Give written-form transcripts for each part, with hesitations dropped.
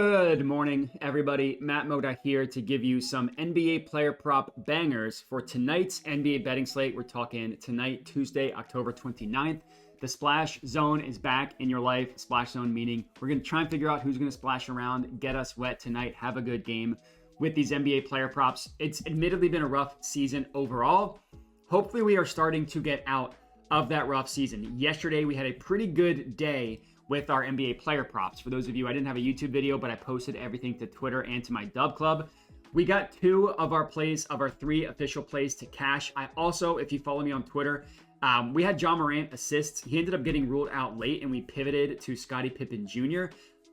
Good morning, everybody. Matt Moda here to give you some NBA player prop bangers for tonight's NBA betting slate. We're talking tonight, Tuesday, October 29th. The splash zone is back in your life. Splash zone meaning we're going to try and figure out who's going to splash around, get us wet tonight, have a good game with these NBA player props. It's admittedly been a rough season overall. Hopefully we are starting to get out of that rough season. Yesterday we had a pretty good day with our NBA player props. For those of you, I didn't have a YouTube video, but I posted everything to Twitter and to my Dub Club. We got 2 of our plays, of our 3 official plays to cash. I also, if you follow me on Twitter, we had John Morant assists. He ended up getting ruled out late, and we pivoted to Scottie Pippen Jr.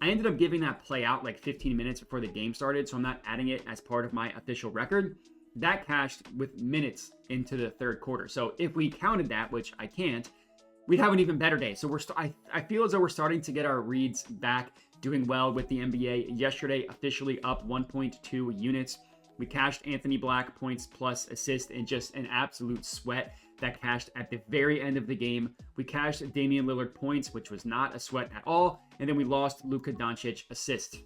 I ended up giving that play out like 15 minutes before the game started, so I'm not adding it as part of my official record. That cashed with minutes into the third quarter. So if we counted that, which I can't, we'd have an even better day. So I feel as though we're starting to get our reads back, doing well with the NBA. Yesterday, officially up 1.2 units. We cashed Anthony Black points plus assist in just an absolute sweat that cashed at the very end of the game. We cashed Damian Lillard points, which was not a sweat at all. And then we lost Luka Doncic assist.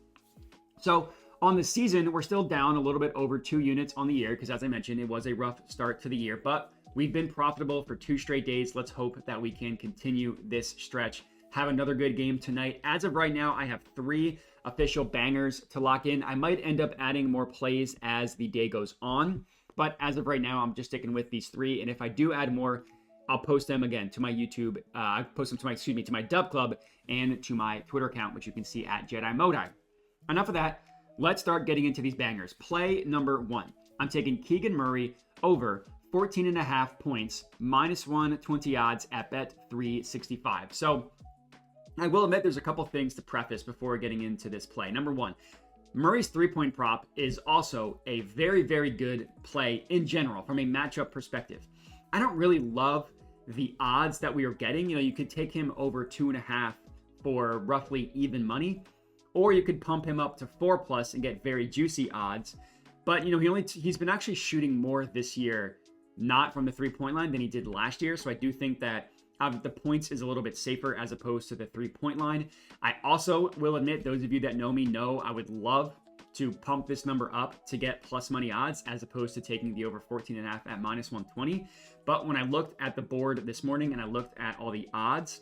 So on the season, we're still down a little bit over 2 units on the year because, as I mentioned, it was a rough start to the year. But we've been profitable for 2 straight days. Let's hope that we can continue this stretch. Have another good game tonight. As of right now, I have 3 official bangers to lock in. I might end up adding more plays as the day goes on. But as of right now, I'm just sticking with these 3. And if I do add more, I'll post them again to my YouTube. I post them to my Dub Club and to my Twitter account, which you can see at Jedi Modai. Enough of that. Let's start getting into these bangers. Play number 1. I'm taking Keegan Murray over 14.5 points, minus 120 odds at bet365. So I will admit there's a couple things to preface before getting into this play. Number 1, Murray's 3-point prop is also a very, very good play in general from a matchup perspective. I don't really love the odds that we are getting. You could take him over 2.5 for roughly even money, or you could pump him up to 4+ and get very juicy odds. But he's been actually shooting more this year, not from the 3-point line, than he did last year. So I do think that the points is a little bit safer as opposed to the 3-point line. I also will admit, those of you that know me know I would love to pump this number up to get plus money odds as opposed to taking the over 14.5 at minus 120. But when I looked at the board this morning and I looked at all the odds,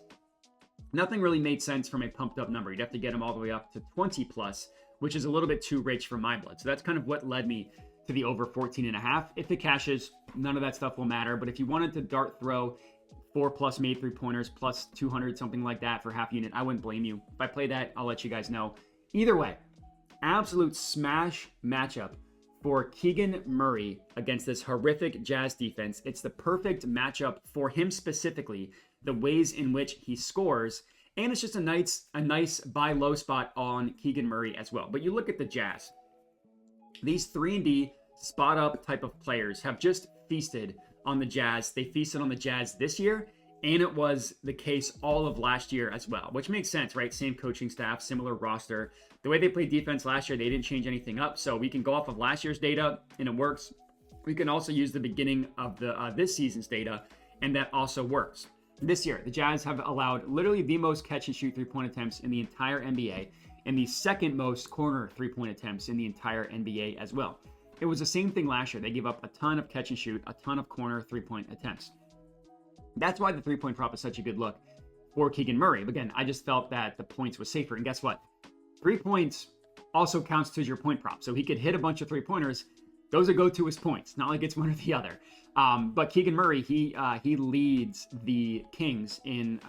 nothing really made sense from a pumped up number. You'd have to get them all the way up to 20+, which is a little bit too rich for my blood. So that's kind of what led me to the over 14.5. If it cashes, none of that stuff will matter. But if you wanted to dart throw 4+ made 3-pointers plus 200, something like that for half unit, I wouldn't blame you. If I play that, I'll let you guys know. Either way, absolute smash matchup for Keegan Murray against this horrific Jazz defense. It's the perfect matchup for him specifically, the ways in which he scores. And it's just a nice buy low spot on Keegan Murray as well. But you look at the Jazz. These 3-and-D spot up type of players have just feasted on the Jazz. They feasted on the Jazz this year, and it was the case all of last year as well, which makes sense, right? Same coaching staff, similar roster. The way they played defense last year, they didn't change anything up. So we can go off of last year's data, and it works. We can also use the beginning of this season's data, and that also works. This year, the Jazz have allowed literally the most catch-and-shoot 3-point attempts in the entire NBA, and the second most corner 3-point attempts in the entire NBA as well. It was the same thing last year. They gave up a ton of catch and shoot, a ton of corner 3-point attempts. That's why the 3-point prop is such a good look for Keegan Murray. But again, I just felt that the points was safer. And guess what? 3 points also counts to your point prop. So he could hit a bunch of 3-pointers. Those would go to his points. Not like it's one or the other. But Keegan Murray, he leads the Kings in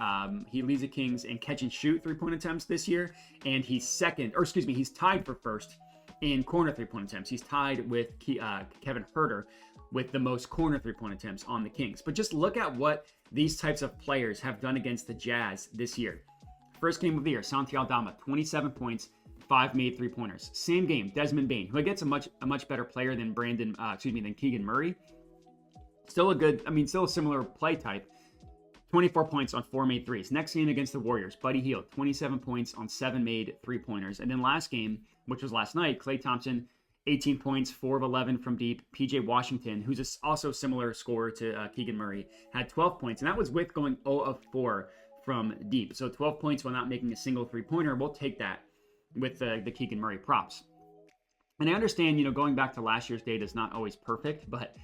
catch and shoot 3-point attempts this year, and he's tied for first in corner 3-point attempts. He's tied with Kevin Huerter with the most corner 3-point attempts on the Kings. But just look at what these types of players have done against the Jazz this year. First game of the year, Santi Aldama, 27 points, 5 made 3-pointers. Same game, Desmond Bane, who gets a much better player than than Keegan Murray. Still a similar play type. 24 points on 4 made threes. Next game against the Warriors, Buddy Hield, 27 points on 7 made 3-pointers. And then last game, which was last night, Klay Thompson, 18 points, 4 of 11 from deep. PJ Washington, who's also similar scorer to Keegan Murray, had 12 points. And that was with going 0 of 4 from deep. So 12 points while not making a single 3-pointer. We'll take that. with the Keegan Murray props. And I understand, going back to last year's data is not always perfect, but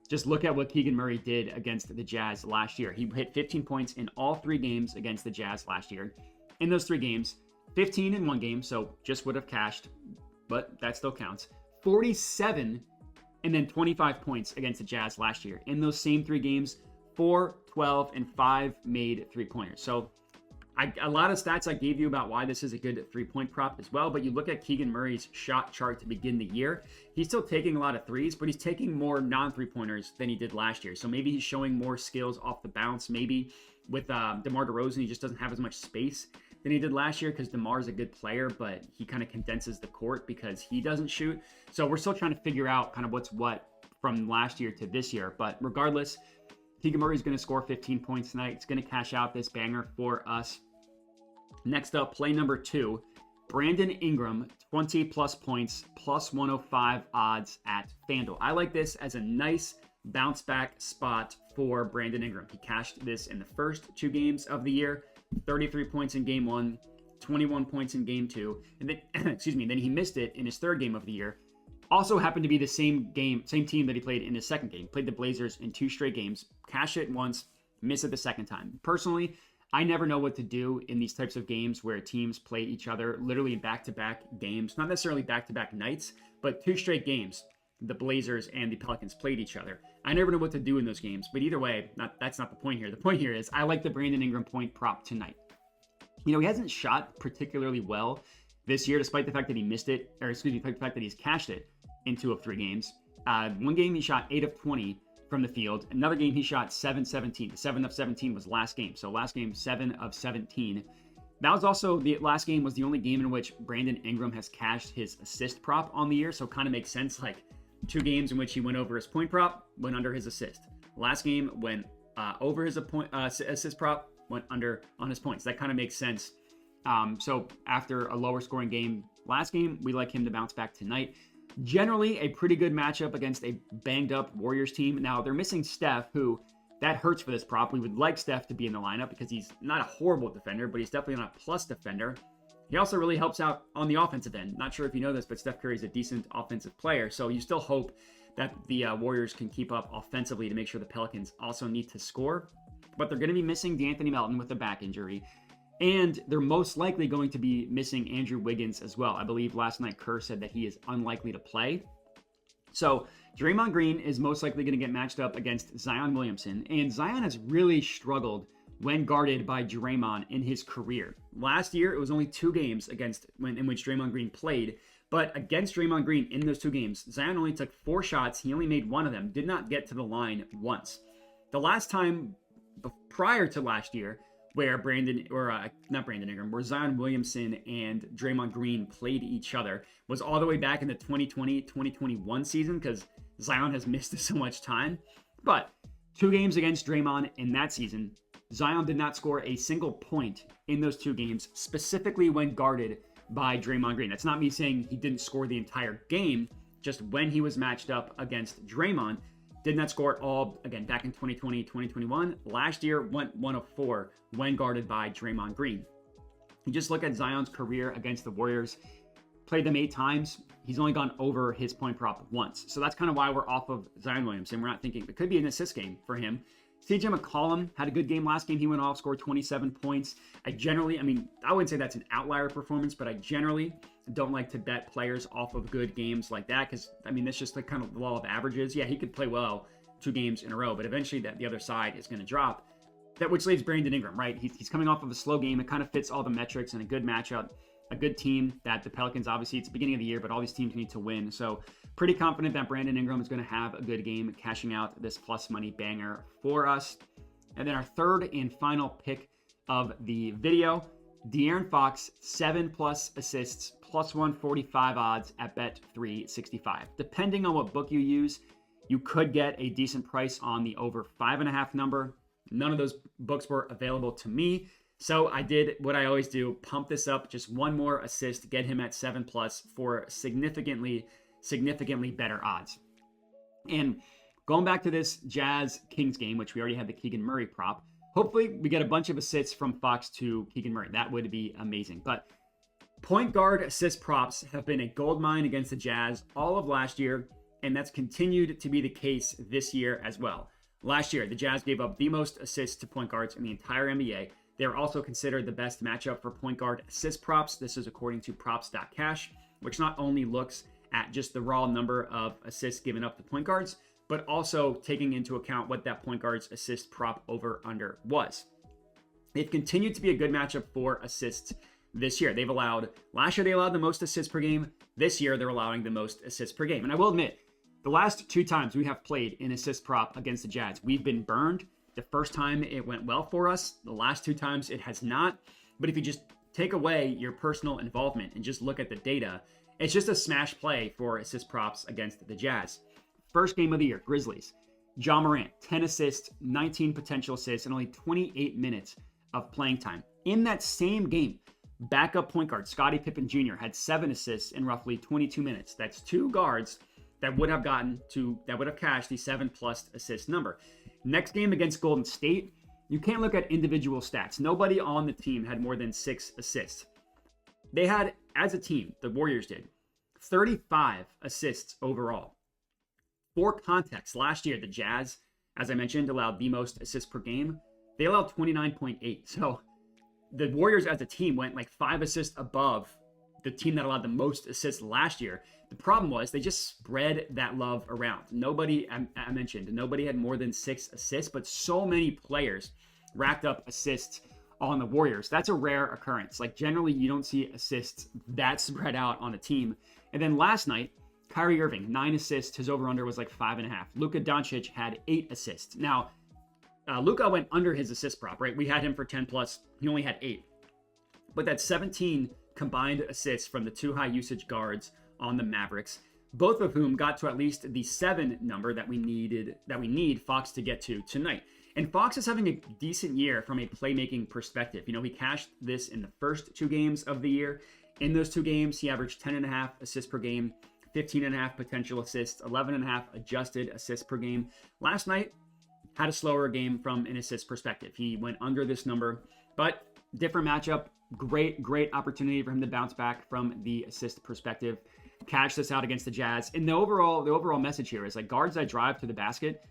just look at what Keegan Murray did against the Jazz last year. He hit 15 points in all 3 games against the Jazz last year. In those 3 games, 15 in one game, so just would have cashed, but that still counts. 47 and then 25 points against the Jazz last year. In those same 3 games, 4, 12, and 5 made 3-pointers. So a lot of stats I gave you about why this is a good 3-point prop as well, but you look at Keegan Murray's shot chart to begin the year, he's still taking a lot of threes, but he's taking more non-3-pointers than he did last year. So maybe he's showing more skills off the bounce. Maybe with DeMar DeRozan, he just doesn't have as much space than he did last year because DeMar's a good player, but he kind of condenses the court because he doesn't shoot. So we're still trying to figure out kind of what's what from last year to this year. But regardless, Keegan Murray is going to score 15 points tonight. It's going to cash out this banger for us. Next up, play number 2, Brandon Ingram, 20-plus points, plus 105 odds at FanDuel. I like this as a nice bounce-back spot for Brandon Ingram. He cashed this in the first 2 games of the year, 33 points in Game 1, 21 points in Game 2, and then, then he missed it in his 3rd game of the year. Also happened to be the same team that he played in his 2nd game. Played the Blazers in 2 straight games, cashed it once, missed it the 2nd time. Personally, I never know what to do in these types of games where teams play each other literally in back-to-back games. Not necessarily back-to-back nights, but 2 straight games. The Blazers and the Pelicans played each other. I never know what to do in those games, but either way, that's not the point here. The point here is I like the Brandon Ingram point prop tonight. He hasn't shot particularly well this year, despite the fact that he missed it, despite the fact that he's cashed it in 2 of 3 games. One game he shot 8 of 20 from the field. Another game he shot 7-17. The 7 of 17 was last game. So last game, 7 of 17. That was also the last game was the only game in which Brandon Ingram has cashed his assist prop on the year. So it kind of makes sense. Like 2 games in which he went over his point prop, went under his assist. Last game went over his assist prop, went under on his points. That kind of makes sense. So after a lower scoring game last game, we like him to bounce back tonight. Generally, a pretty good matchup against a banged-up Warriors team. Now, they're missing Steph, who that hurts for this prop. We would like Steph to be in the lineup because he's not a horrible defender, but he's definitely not a plus defender. He also really helps out on the offensive end. Not sure if you know this, but Steph Curry is a decent offensive player, so you still hope that the Warriors can keep up offensively to make sure the Pelicans also need to score. But they're going to be missing DeAnthony Melton with a back injury. And they're most likely going to be missing Andrew Wiggins as well. I believe last night Kerr said that he is unlikely to play. So Draymond Green is most likely going to get matched up against Zion Williamson. And Zion has really struggled when guarded by Draymond in his career. Last year, it was only 2 games in which Draymond Green played. But against Draymond Green in those 2 games, Zion only took 4 shots. He only made 1 of them. Did not get to the line once. The last time prior to last year, where where Zion Williamson and Draymond Green played each other was all the way back in the 2020-2021 season because Zion has missed so much time. But 2 games against Draymond in that season, Zion did not score a single point in those 2 games, specifically when guarded by Draymond Green. That's not me saying he didn't score the entire game, just when he was matched up against Draymond, did not score at all, again, back in 2020, 2021. Last year, went 1 of 4 when guarded by Draymond Green. You just look at Zion's career against the Warriors, played them 8 times. He's only gone over his point prop once. So that's kind of why we're off of Zion Williamson. We're not thinking it could be an assist game for him. CJ McCollum had a good game last game. He went off, scored 27 points. I wouldn't say that's an outlier performance, but I generally don't like to bet players off of good games like that because, that's just the kind of law of averages. Yeah, he could play well 2 games in a row, but eventually the other side is going to drop. Which leaves Brandon Ingram, right? He's coming off of a slow game. It kind of fits all the metrics and a good matchup, a good team that the Pelicans, obviously, it's the beginning of the year, but all these teams need to win. So pretty confident that Brandon Ingram is going to have a good game, cashing out this plus money banger for us. And then our third and final pick of the video, DeAaron Fox, 7+ assists, plus 145 odds at bet365. Depending on what book you use, you could get a decent price on the over 5.5 number. None of those books were available to me. So I did what I always do, pump this up, just 1 more assist, get him at 7+ for significantly better odds. And going back to this Jazz-Kings game, which we already had the Keegan Murray prop, hopefully we get a bunch of assists from Fox to Keegan Murray. That would be amazing. But Point guard assist props have been a gold mine against the Jazz all of last year, and that's continued to be the case this year as well. Last year, the Jazz gave up the most assists to point guards in the entire NBA. They are also considered the best matchup for point guard assist props. This is according to props.cash, which not only looks at just the raw number of assists given up to point guards, but also taking into account what that point guard's assist prop over under was. They've continued to be a good matchup for assists this year. Last year they allowed the most assists per game. This year they're allowing the most assists per game. And I will admit, the last 2 times we have played an assist prop against the Jazz, we've been burned. The first time it went well for us. The last 2 times it has not. But if you just take away your personal involvement and just look at the data, it's just a smash play for assist props against the Jazz. First game of the year, Grizzlies. Ja Morant, 10 assists, 19 potential assists, and only 28 minutes of playing time. In that same game, backup point guard Scottie Pippen Jr. had 7 assists in roughly 22 minutes. That's 2 guards that would have cashed the 7+ assist number. Next game against Golden State, you can't look at individual stats. Nobody on the team had more than 6 assists. They had, as a team, the Warriors did, 35 assists overall. For context, last year, the Jazz, as I mentioned, allowed the most assists per game. They allowed 29.8. So the Warriors as a team went like 5 assists above the team that allowed the most assists last year. The problem was they just spread that love around. Nobody, I mentioned, nobody had more than 6 assists, but so many players racked up assists on the Warriors. That's a rare occurrence. Like generally you don't see assists that spread out on a team. And then last night, Kyrie Irving, 9 assists. His over-under was like 5.5. Luka Doncic had 8 assists. Now, Luka went under his assist prop, right? We had him for 10+. He only had 8. But that's 17 combined assists from the 2 high usage guards on the Mavericks, both of whom got to at least the 7 number that we need Fox to get to tonight. And Fox is having a decent year from a playmaking perspective. You know, he cashed this in the first 2 games of the year. In those 2 games, he averaged 10.5 assists per game, 15.5 potential assists, 11.5 adjusted assists per game. Last night, had a slower game from an assist perspective. He went under this number, but different matchup. Great opportunity for him to bounce back from the assist perspective. Cash this out against the Jazz. And the overall message here is like guards that drive to the basket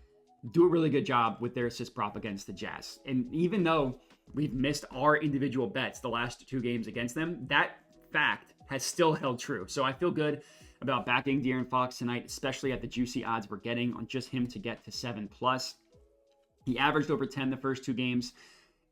do a really good job with their assist prop against the Jazz. And even though we've missed our individual bets the last 2 games against them, that fact has still held true. So I feel good about backing DeAaron Fox tonight, especially at the juicy odds we're getting on just him to get to 7+. He averaged over 10 the first 2 games.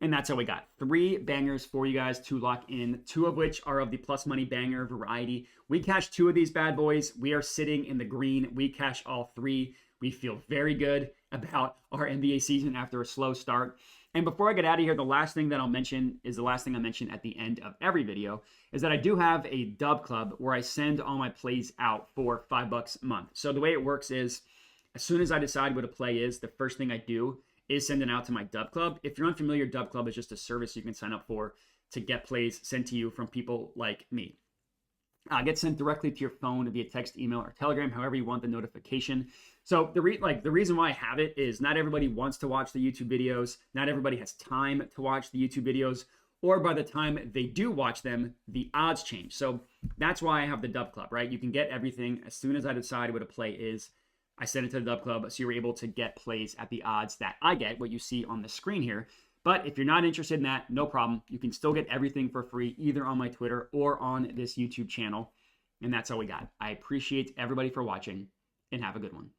And that's how we got 3 bangers for you guys to lock in, 2 of which are of the plus money banger variety. We cashed 2 of these bad boys. We are sitting in the green. We cash all 3. We feel very good about our NBA season after a slow start. And before I get out of here, the last thing that I'll mention is the last thing I mention at the end of every video is that I do have a dub club where I send all my plays out for $5 a month. So the way it works is as soon as I decide what a play is, the first thing I do is send it out to my dub club. If you're unfamiliar, dub club is just a service you can sign up for to get plays sent to you from people like me. Get sent directly to your phone via text, email, or Telegram, however you want the notification. So the reason why I have it is not everybody wants to watch the YouTube videos. Not everybody has time to watch the YouTube videos. Or by the time they do watch them, the odds change. So that's why I have the dub club, right? You can get everything as soon as I decide what a play is. I send it to the dub club, so you're able to get plays at the odds that I get, what you see on the screen here. But if you're not interested in that, no problem. You can still get everything for free, either on my Twitter or on this YouTube channel. And that's all we got. I appreciate everybody for watching, and have a good one.